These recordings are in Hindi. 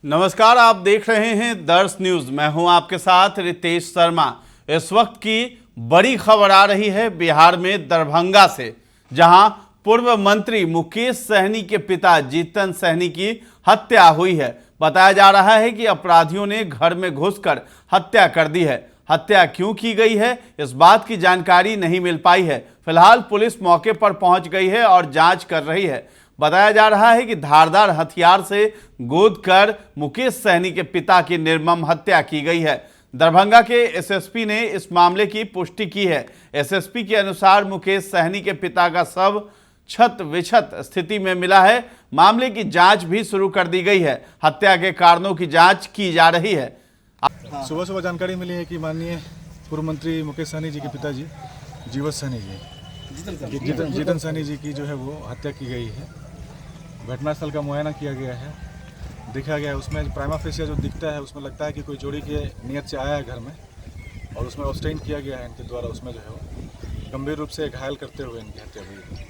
नमस्कार, आप देख रहे हैं दर्श न्यूज। मैं हूं आपके साथ रितेश शर्मा। इस वक्त की बड़ी खबर आ रही है बिहार में दरभंगा से, जहां पूर्व मंत्री मुकेश सहनी के पिता जीतन सहनी की हत्या हुई है। बताया जा रहा है कि अपराधियों ने घर में घुसकर हत्या कर दी है। हत्या क्यों की गई है, इस बात की जानकारी नहीं मिल पाई है। फिलहाल पुलिस मौके पर पहुंच गई है और जांच कर रही है। बताया जा रहा है कि धारदार हथियार से गोदकर मुकेश सहनी के पिता की निर्मम हत्या की गई है। दरभंगा के एसएसपी ने इस मामले की पुष्टि की है। एसएसपी के अनुसार मुकेश सहनी के पिता का शव क्षत विक्षत स्थिति में मिला है। मामले की जांच भी शुरू कर दी गई है। हत्या के कारणों की जांच की जा रही है। सुबह जानकारी मिली है कि माननीय पूर्व मंत्री मुकेश सहनी जी के पिताजी जीवत सहनी जी जीतन सहनी जी की जो है वो हत्या की गई है। घटनास्थल का मुआयना किया गया है, देखा गया है। उसमें प्राइमा फेसिया जो दिखता है उसमें लगता है कि कोई चोरी के नियत से आया है घर में, और उसमें ऑब्स्टेन किया गया है इनके द्वारा। उसमें जो है वो गंभीर रूप से घायल करते हुए इनकी हत्या हुई है।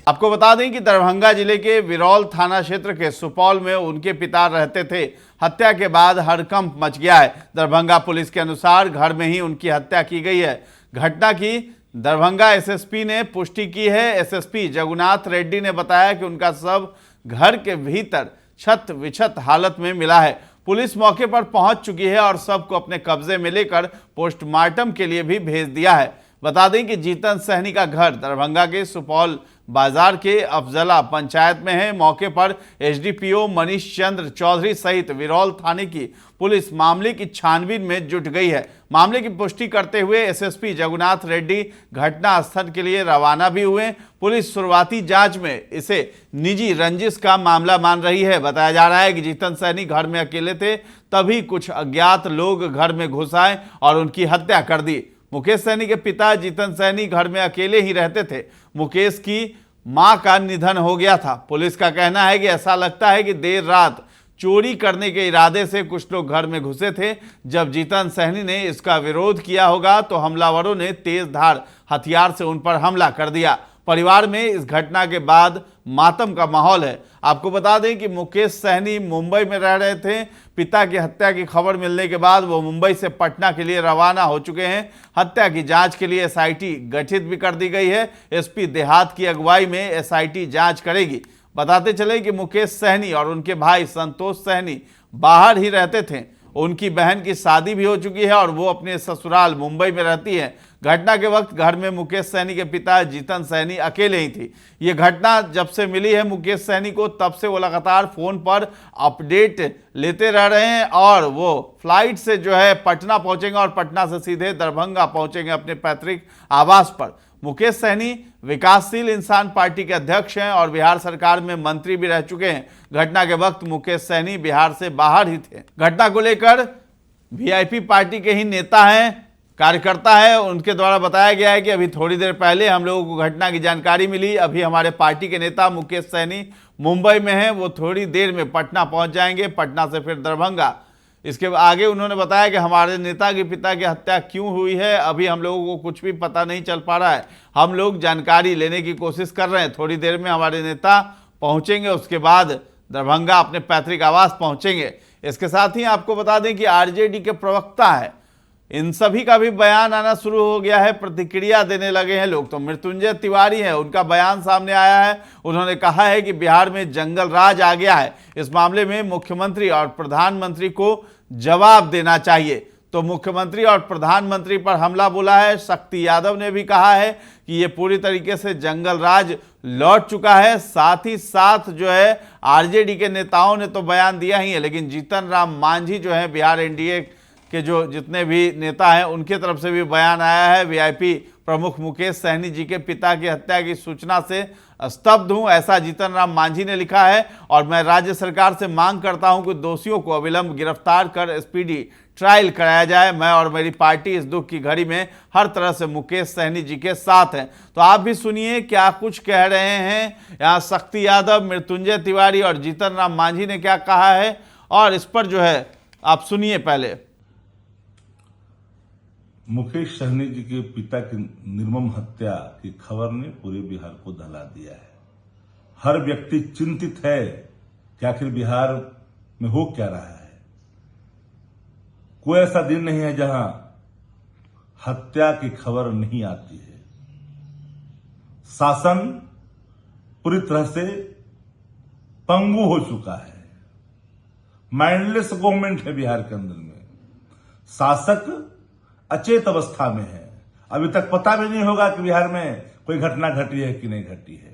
आपको बता दें कि दरभंगा जिले के विरौल थाना क्षेत्र के सुपौल में उनके पिता रहते थे। हत्या के बाद हड़कंप मच गया है। दरभंगा पुलिस के अनुसार घर में ही उनकी हत्या की गई है। घटना की दरभंगा एसएसपी ने पुष्टि की है। एसएसपी जगुनाथ रेड्डी ने बताया कि उनका शव घर के भीतर क्षत विक्षत हालत में मिला है। पुलिस मौके पर पहुंच चुकी है और शव को अपने कब्जे में लेकर पोस्टमार्टम के लिए भी भेज दिया है। बता दें कि जीतन सहनी का घर दरभंगा के सुपौल बाजार के अफजला पंचायत में है। मौके पर एसडीपीओ मनीष चंद्र चौधरी सहित विरौल थाने की पुलिस मामले की छानबीन में जुट गई है। मामले की पुष्टि करते हुए एसएसपी जगुनाथ रेड्डी घटनास्थल के लिए रवाना भी हुए। पुलिस शुरुआती जांच में इसे निजी रंजिश का मामला मान रही है। बताया जा रहा है कि जीतन सहनी घर में अकेले थे, तभी कुछ अज्ञात लोग घर में घुस आए और उनकी हत्या कर दी। मुकेश सहनी के पिता जीतन सहनी घर में अकेले ही रहते थे। मुकेश की मां का निधन हो गया था। पुलिस का कहना है कि ऐसा लगता है कि देर रात चोरी करने के इरादे से कुछ लोग घर में घुसे थे। जब जीतन सहनी ने इसका विरोध किया होगा तो हमलावरों ने तेज धार हथियार से उन पर हमला कर दिया। परिवार में इस घटना के बाद मातम का माहौल है। आपको बता दें कि मुकेश सहनी मुंबई में रह रहे थे। पिता की हत्या की खबर मिलने के बाद वो मुंबई से पटना के लिए रवाना हो चुके हैं। हत्या की जांच के लिए एसआईटी गठित भी कर दी गई है। एसपी देहात की अगुवाई में एसआईटी जांच करेगी। बताते चले कि मुकेश सहनी और उनके भाई संतोष सहनी बाहर ही रहते थे। उनकी बहन की शादी भी हो चुकी है और वो अपने ससुराल मुंबई में रहती है। घटना के वक्त घर में मुकेश सहनी के पिता जीतन सहनी अकेले ही थी। ये घटना जब से मिली है मुकेश सहनी को, तब से वो लगातार फोन पर अपडेट लेते रह रहे हैं और वो फ्लाइट से जो है पटना पहुंचेंगे और पटना से सीधे दरभंगा पहुंचेंगे अपने पैतृक आवास पर। मुकेश सहनी विकासशील इंसान पार्टी के अध्यक्ष हैं और बिहार सरकार में मंत्री भी रह चुके हैं। घटना के वक्त मुकेश सहनी बिहार से बाहर ही थे। घटना को लेकर वीआईपी पार्टी के ही नेता हैं, कार्यकर्ता है, उनके द्वारा बताया गया है कि अभी थोड़ी देर पहले हम लोगों को घटना की जानकारी मिली। अभी हमारे पार्टी के नेता मुकेश सहनी मुंबई में हैं, वो थोड़ी देर में पटना पहुंच जाएंगे, पटना से फिर दरभंगा। इसके आगे उन्होंने बताया कि हमारे नेता के पिता की हत्या क्यों हुई है अभी हम लोगों को कुछ भी पता नहीं चल पा रहा है। हम लोग जानकारी लेने की कोशिश कर रहे हैं। थोड़ी देर में हमारे नेता पहुंचेंगे, उसके बाद दरभंगा अपने पैतृक आवास पहुंचेंगे। इसके साथ ही आपको बता दें कि आरजेडी के प्रवक्ता है, इन सभी का भी बयान आना शुरू हो गया है। प्रतिक्रिया देने लगे हैं लोग। तो मृत्युंजय तिवारी है, उनका बयान सामने आया है। उन्होंने कहा है कि बिहार में जंगल राज आ गया है। इस मामले में मुख्यमंत्री और प्रधानमंत्री को जवाब देना चाहिए। तो मुख्यमंत्री और प्रधानमंत्री पर हमला बोला है। शक्ति यादव ने भी कहा है कि ये पूरी तरीके से जंगल राज लौट चुका है। साथ ही साथ जो है आरजेडी के नेताओं ने तो बयान दिया ही है, लेकिन जीतन राम मांझी जो है बिहार एनडीए के जो जितने भी नेता हैं उनके तरफ से भी बयान आया है। वीआईपी प्रमुख मुकेश सहनी जी के पिता की हत्या की सूचना से स्तब्ध हूं, ऐसा जीतन राम मांझी ने लिखा है। और मैं राज्य सरकार से मांग करता हूं कि दोषियों को अविलंब गिरफ्तार कर स्पीडी ट्रायल कराया जाए। मैं और मेरी पार्टी इस दुख की घड़ी में हर तरह से मुकेश सहनी जी के साथ हैं। तो आप भी सुनिए क्या कुछ कह रहे हैं यहाँ शक्ति यादव, मृत्युंजय तिवारी और जीतन राम मांझी ने क्या कहा है, और इस पर जो है आप सुनिए। पहले मुकेश सहनी जी के पिता की निर्मम हत्या की खबर ने पूरे बिहार को दहला दिया है। हर व्यक्ति चिंतित है कि आखिर बिहार में हो क्या रहा है। कोई ऐसा दिन नहीं है जहां हत्या की खबर नहीं आती है। शासन पूरी तरह से पंगु हो चुका है। माइंडलेस गवर्नमेंट है बिहार के अंदर में। शासक अचेत अवस्था में है। अभी तक पता भी नहीं होगा कि बिहार में कोई घटना घटी है कि नहीं घटी है।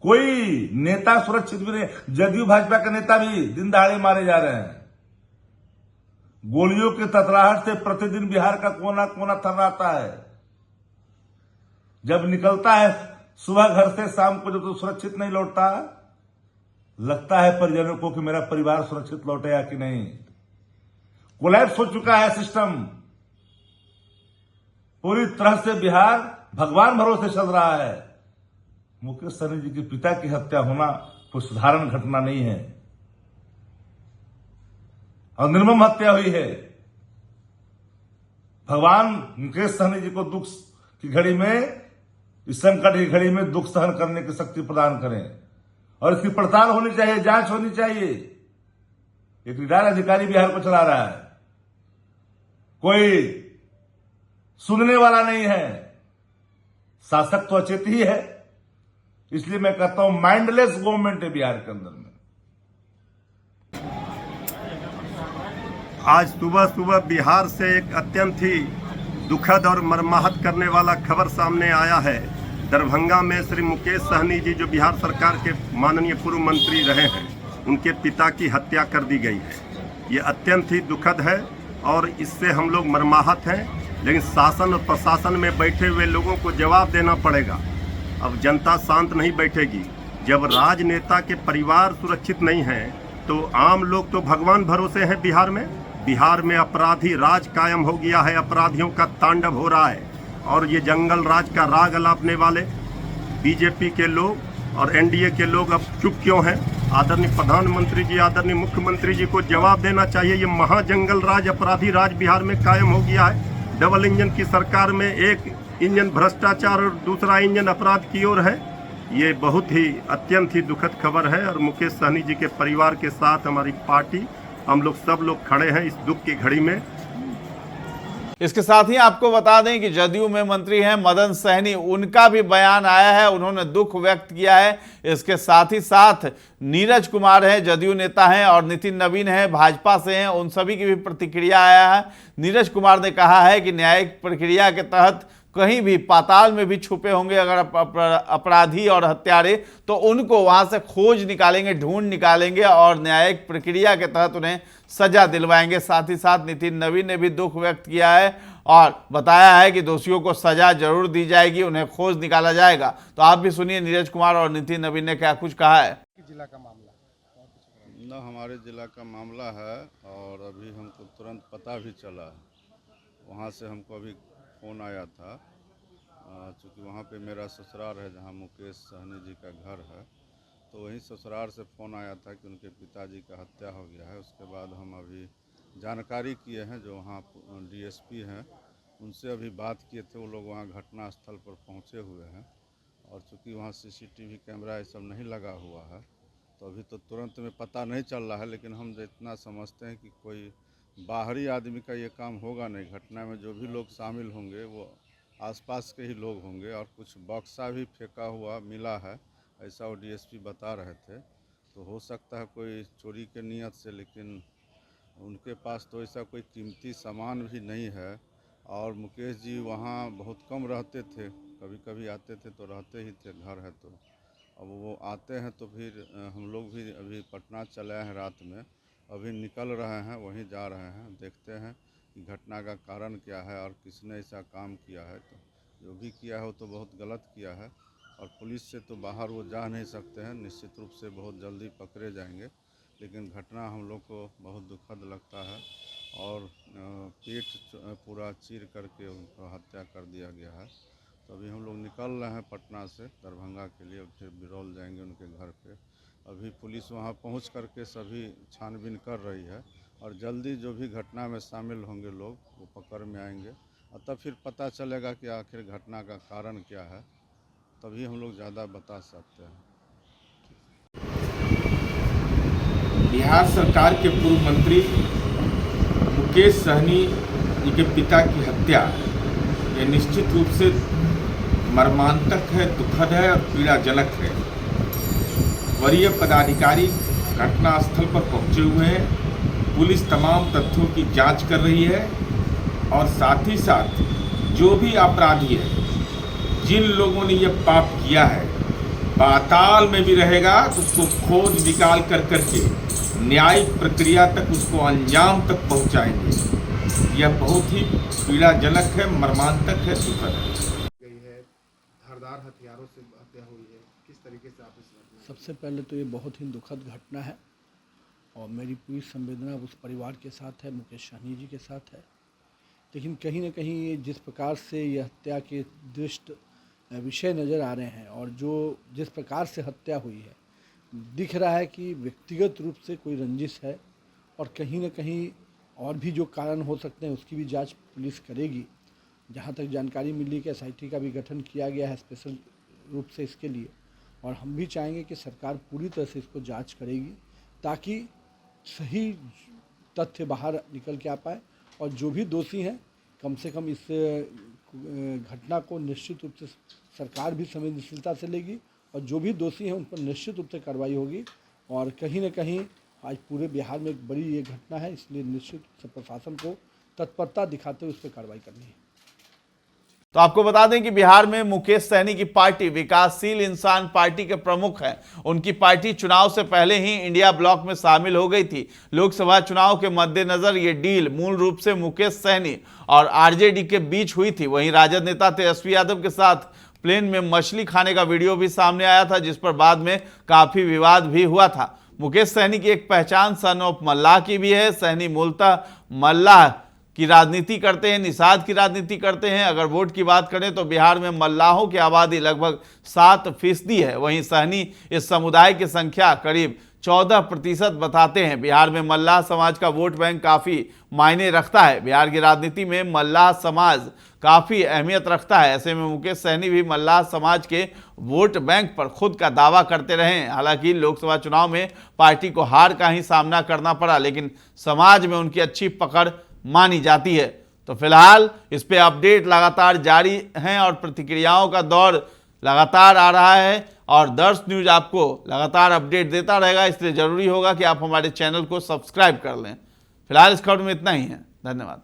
कोई नेता सुरक्षित भी नहीं। जदयू भाजपा के नेता भी दिन दहाड़े मारे जा रहे हैं। गोलियों के ततराहट से प्रतिदिन बिहार का कोना कोना थर्राता है। जब निकलता है सुबह घर से शाम को जब तो सुरक्षित नहीं लौटता, लगता है परिजनों को कि मेरा परिवार सुरक्षित लौटेगा कि नहीं। कोलैप्स हो चुका है सिस्टम। पूरी तरह से बिहार भगवान भरोसे चल रहा है। मुकेश सहनी जी के पिता की हत्या होना कोई साधारण घटना नहीं है और निर्मम हत्या हुई है। भगवान मुकेश सहनी जी को दुख की घड़ी में, इस संकट की घड़ी में दुख सहन करने की शक्ति प्रदान करें और इसकी पड़ताल होनी चाहिए, जांच होनी चाहिए। एक रिटायर्ड अधिकारी बिहार को चला रहा है, कोई सुनने वाला नहीं है। शासक तो अचेत ही है। इसलिए मैं कहता हूं माइंडलेस गवर्नमेंट है बिहार के अंदर में। आज सुबह सुबह बिहार से एक अत्यंत ही दुखद और मर्माहत करने वाला खबर सामने आया है। दरभंगा में श्री मुकेश सहनी जी, जो बिहार सरकार के माननीय पूर्व मंत्री रहे हैं, उनके पिता की हत्या कर दी गई है। ये अत्यंत ही दुखद है और इससे हम लोग मर्माहत हैं। लेकिन शासन और प्रशासन में बैठे हुए लोगों को जवाब देना पड़ेगा। अब जनता शांत नहीं बैठेगी। जब राजनेता के परिवार सुरक्षित नहीं हैं तो आम लोग तो भगवान भरोसे हैं। बिहार में अपराधी राज कायम हो गया है। अपराधियों का तांडव हो रहा है और ये जंगल राज का राग अलापने वाले बीजेपी के लोग और एनडीए के लोग अब चुप क्यों हैं? आदरणीय प्रधानमंत्री जी, आदरणीय मुख्यमंत्री जी को जवाब देना चाहिए। ये महाजंगल राज, अपराधी राज बिहार में कायम हो गया है। डबल इंजन की सरकार में एक इंजन भ्रष्टाचार और दूसरा इंजन अपराध की ओर है। ये बहुत ही अत्यंत ही दुखद खबर है और मुकेश सहनी जी के परिवार के साथ हमारी पार्टी, हम लोग सब लोग खड़े हैं इस दुख की घड़ी में। इसके साथ ही आपको बता दें कि जदयू में मंत्री हैं मदन सहनी, उनका भी बयान आया है, उन्होंने दुख व्यक्त किया है। इसके साथ ही साथ नीरज कुमार हैं, जदयू नेता हैं, और नितिन नवीन हैं, भाजपा से हैं, उन सभी की भी प्रतिक्रिया आया है। नीरज कुमार ने कहा है कि न्यायिक प्रक्रिया के तहत कहीं भी पाताल में भी छुपे होंगे अगर अपराधी और हत्यारे, तो उनको वहां से खोज निकालेंगे, ढूंढ निकालेंगे और न्यायिक प्रक्रिया के तहत उन्हें सजा दिलवाएंगे। साथ ही साथ नितिन नवीन ने भी दुख व्यक्त किया है और बताया है कि दोषियों को सजा जरूर दी जाएगी, उन्हें खोज निकाला जाएगा। तो आप भी सुनिए नीरज कुमार और नितिन नवीन ने क्या कुछ कहा है। जिला का मामला न हमारे जिला का मामला है और अभी हमको तुरंत पता भी चला। वहाँ से हमको अभी फ़ोन आया था, चूँकि वहाँ पे मेरा ससुराल है जहाँ मुकेश सहनी जी का घर है, तो वहीं ससुराल से फ़ोन आया था कि उनके पिताजी का हत्या हो गया है। उसके बाद हम अभी जानकारी किए हैं, जो वहाँ डीएसपी हैं उनसे अभी बात किए थे। वो लोग वहाँ घटना स्थल पर पहुँचे हुए हैं और चूँकि वहाँ सीसीटीवी कैमरा ये सब नहीं लगा हुआ है तो अभी तो तुरंत में पता नहीं चल रहा है। लेकिन हम इतना समझते हैं कि कोई बाहरी आदमी का ये काम होगा नहीं। घटना में जो भी लोग शामिल होंगे वो आसपास के ही लोग होंगे और कुछ बक्सा भी फेंका हुआ मिला है, ऐसा वो डीएसपी बता रहे थे। तो हो सकता है कोई चोरी के नियत से, लेकिन उनके पास तो ऐसा कोई कीमती सामान भी नहीं है। और मुकेश जी वहाँ बहुत कम रहते थे, कभी कभी आते थे तो रहते ही थे, घर है तो। अब वो आते हैं तो फिर हम लोग भी अभी पटना चले हैं रात में, अभी निकल रहे हैं, वहीं जा रहे हैं। देखते हैं कि घटना का कारण क्या है और किसने ऐसा काम किया है। तो जो भी किया है वो तो बहुत गलत किया है और पुलिस से तो बाहर वो जा नहीं सकते हैं। निश्चित रूप से बहुत जल्दी पकड़े जाएंगे, लेकिन घटना हम लोग को बहुत दुखद लगता है और पेट पूरा चीर करके उनको हत्या कर दिया गया है। तो अभी हम लोग निकल रहे हैं पटना से दरभंगा के लिए, फिर बिरौल जाएंगे उनके घर पे। अभी पुलिस वहां पहुंच करके सभी छानबीन कर रही है और जल्दी जो भी घटना में शामिल होंगे लोग वो पकड़ में आएंगे और तब फिर पता चलेगा कि आखिर घटना का कारण क्या है, तभी हम लोग ज़्यादा बता सकते हैं। बिहार सरकार के पूर्व मंत्री मुकेश सहनी जी के पिता की हत्या ये निश्चित रूप से मर्मांतक है, दुखद है और पीड़ाजनक है। वरीय पदाधिकारी घटनास्थल पर पहुंचे हुए हैं। पुलिस तमाम तथ्यों की जांच कर रही है और साथ ही साथ जो भी अपराधी है, जिन लोगों ने यह पाप किया है, पाताल में भी रहेगा तो उसको खोज निकाल कर करके न्यायिक प्रक्रिया तक उसको अंजाम तक पहुंचाएंगे। यह बहुत ही पीड़ाजनक है, मर्मांतक है, दुखद है। धारदार हथियारों से हत्या हुई है, किस तरीके से आप इस सबसे पहले तो ये बहुत ही दुखद घटना है और मेरी पूरी संवेदना उस परिवार के साथ है, मुकेश सहनी जी के साथ है। लेकिन कहीं ना कहीं ये जिस प्रकार से ये हत्या के दृष्ट विषय नज़र आ रहे हैं और जिस प्रकार से हत्या हुई है, दिख रहा है कि व्यक्तिगत रूप से कोई रंजिश है और कहीं ना कहीं और भी जो कारण हो सकते हैं उसकी भी जांच पुलिस करेगी। जहां तक जानकारी मिली कि SIT का भी गठन किया गया है स्पेशल रूप से इसके लिए, और हम भी चाहेंगे कि सरकार पूरी तरह से इसको जांच करेगी ताकि सही तथ्य बाहर निकल के आ पाए और जो भी दोषी हैं कम से कम इस घटना को निश्चित रूप से सरकार भी संवेदनशीलता से लेगी और जो भी दोषी हैं उन पर निश्चित रूप से कार्रवाई होगी। और कहीं न कहीं आज पूरे बिहार में एक बड़ी ये घटना है, इसलिए निश्चित रूप से प्रशासन को तत्परता दिखाते हुए उस पर कार्रवाई करनी है। तो आपको बता दें कि बिहार में मुकेश सहनी की पार्टी विकासशील इंसान पार्टी के प्रमुख हैं। उनकी पार्टी चुनाव से पहले ही इंडिया ब्लॉक में शामिल हो गई थी। लोकसभा चुनाव के मद्देनजर ये डील मूल रूप से मुकेश सहनी और आरजेडी के बीच हुई थी। वहीं राजद नेता तेजस्वी यादव के साथ प्लेन में मछली खाने का वीडियो भी सामने आया था, जिस पर बाद में काफी विवाद भी हुआ था। मुकेश सहनी की एक पहचान सन ऑफ मल्लाह की भी है। सहनी मूलतः मल्लाह की राजनीति करते हैं, निषाद की राजनीति करते हैं। अगर वोट की बात करें तो बिहार में मल्लाहों की आबादी लगभग 7% है। वहीं सहनी इस समुदाय की संख्या करीब 14% बताते हैं। बिहार में मल्लाह समाज का वोट बैंक काफ़ी मायने रखता है। बिहार की राजनीति में मल्लाह समाज काफ़ी अहमियत रखता है। ऐसे में मुकेश सहनी भी मल्लाह समाज के वोट बैंक पर खुद का दावा करते रहे। हालांकि लोकसभा चुनाव में पार्टी को हार का ही सामना करना पड़ा, लेकिन समाज में उनकी अच्छी पकड़ मानी जाती है। तो फिलहाल इस पे अपडेट लगातार जारी हैं और प्रतिक्रियाओं का दौर लगातार आ रहा है और दर्श न्यूज आपको लगातार अपडेट देता रहेगा। इसलिए जरूरी होगा कि आप हमारे चैनल को सब्सक्राइब कर लें। फिलहाल इस खबर में इतना ही है। धन्यवाद।